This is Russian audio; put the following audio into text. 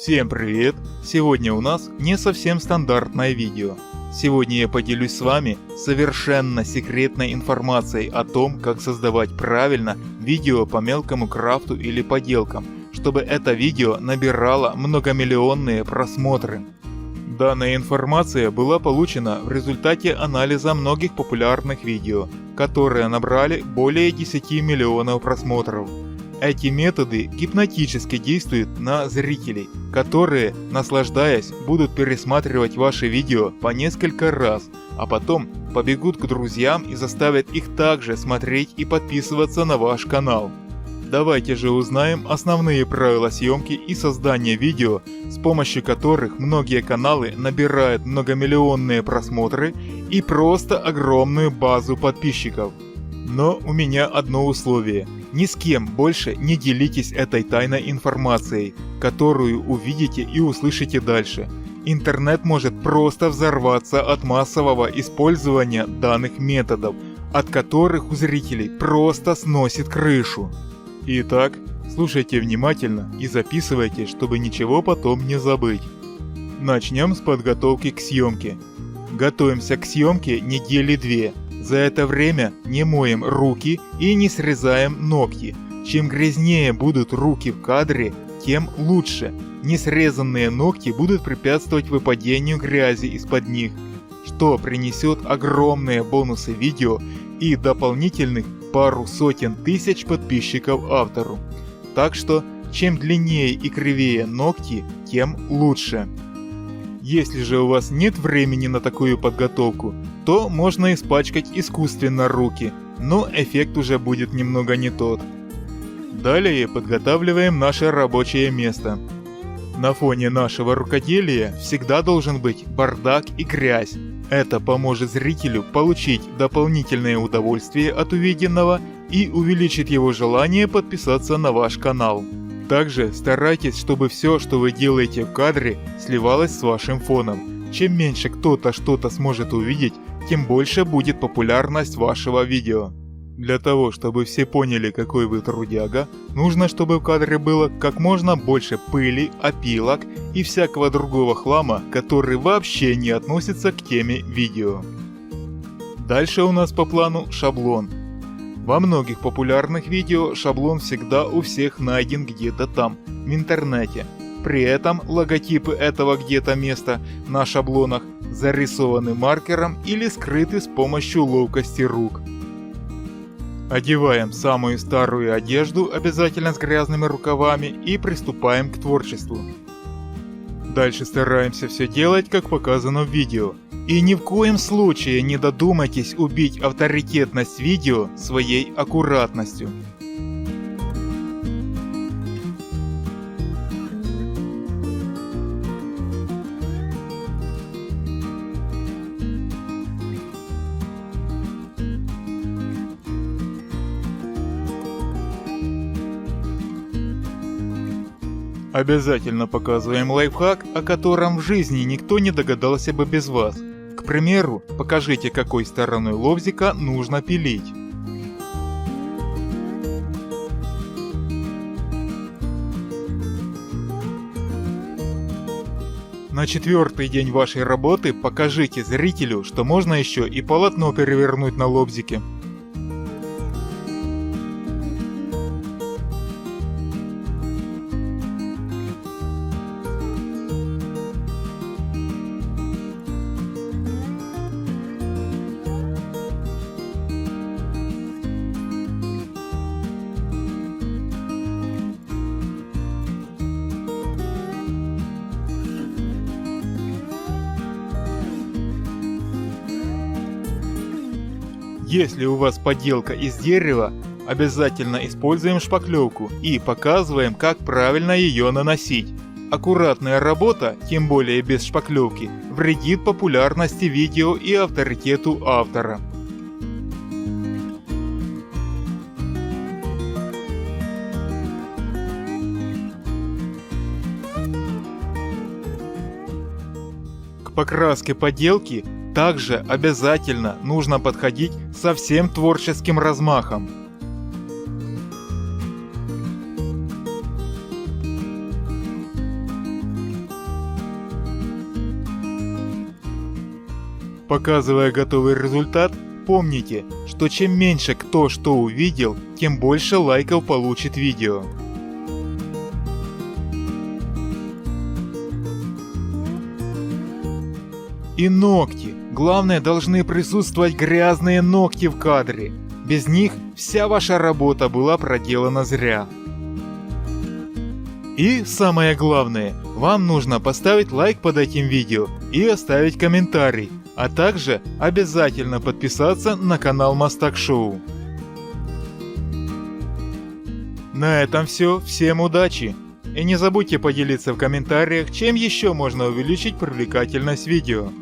Всем привет! Сегодня у нас не совсем стандартное видео. Сегодня я поделюсь с вами совершенно секретной информацией о том, как создавать правильно видео по мелкому крафту или поделкам, чтобы это видео набирало многомиллионные просмотры. Данная информация была получена в результате анализа многих популярных видео, которые набрали более 10 миллионов просмотров. Эти методы гипнотически действуют на зрителей, которые, наслаждаясь, будут пересматривать ваши видео по несколько раз, а потом побегут к друзьям и заставят их также смотреть и подписываться на ваш канал. Давайте же узнаем основные правила съемки и создания видео, с помощью которых многие каналы набирают многомиллионные просмотры и просто огромную базу подписчиков. Но у меня одно условие. Ни с кем больше не делитесь этой тайной информацией, которую увидите и услышите дальше. Интернет может просто взорваться от массового использования данных методов, от которых у зрителей просто сносит крышу. Итак, слушайте внимательно и записывайте, чтобы ничего потом не забыть. Начнем с подготовки к съемке. Готовимся к съемке недели 2. За это время не моем руки и не срезаем ногти. Чем грязнее будут руки в кадре, тем лучше. Несрезанные ногти будут препятствовать выпадению грязи из-под них, что принесет огромные бонусы видео и дополнительных пару сотен тысяч подписчиков автору. Так что, чем длиннее и кривее ногти, тем лучше. Если же у вас нет времени на такую подготовку, то можно испачкать искусственно руки, но эффект уже будет немного не тот. Далее подготавливаем наше рабочее место. На фоне нашего рукоделия всегда должен быть бардак и грязь. Это поможет зрителю получить дополнительное удовольствие от увиденного и увеличит его желание подписаться на ваш канал. Также старайтесь, чтобы все, что вы делаете в кадре, сливалось с вашим фоном. Чем меньше кто-то что-то сможет увидеть, тем больше будет популярность вашего видео. Для того, чтобы все поняли, какой вы трудяга, нужно, чтобы в кадре было как можно больше пыли, опилок и всякого другого хлама, который вообще не относится к теме видео. Дальше у нас по плану шаблон. Во многих популярных видео шаблон всегда у всех найден где-то там, в интернете. При этом логотипы этого где-то места на шаблонах зарисованы маркером или скрыты с помощью ловкости рук. Одеваем самую старую одежду, обязательно с грязными рукавами, и приступаем к творчеству. Дальше стараемся все делать, как показано в видео. И ни в коем случае не додумайтесь убить авторитетность видео своей аккуратностью. Обязательно показываем лайфхак, о котором в жизни никто не догадался бы без вас. К примеру, покажите, какой стороной лобзика нужно пилить. На 4-й день вашей работы покажите зрителю, что можно еще и полотно перевернуть на лобзике. Если у вас поделка из дерева, обязательно используем шпаклевку и показываем, как правильно ее наносить. Аккуратная работа, тем более без шпаклевки, вредит популярности видео и авторитету автора. К покраске поделки также обязательно нужно подходить со всем творческим размахом. Показывая готовый результат, помните, что чем меньше кто что увидел, тем больше лайков получит видео. И ногти. Главное, должны присутствовать грязные ногти в кадре. Без них вся ваша работа была проделана зря. И самое главное, вам нужно поставить лайк под этим видео и оставить комментарий, а также обязательно подписаться на канал Мастак Шоу. На этом все, всем удачи! И не забудьте поделиться в комментариях, чем еще можно увеличить привлекательность видео.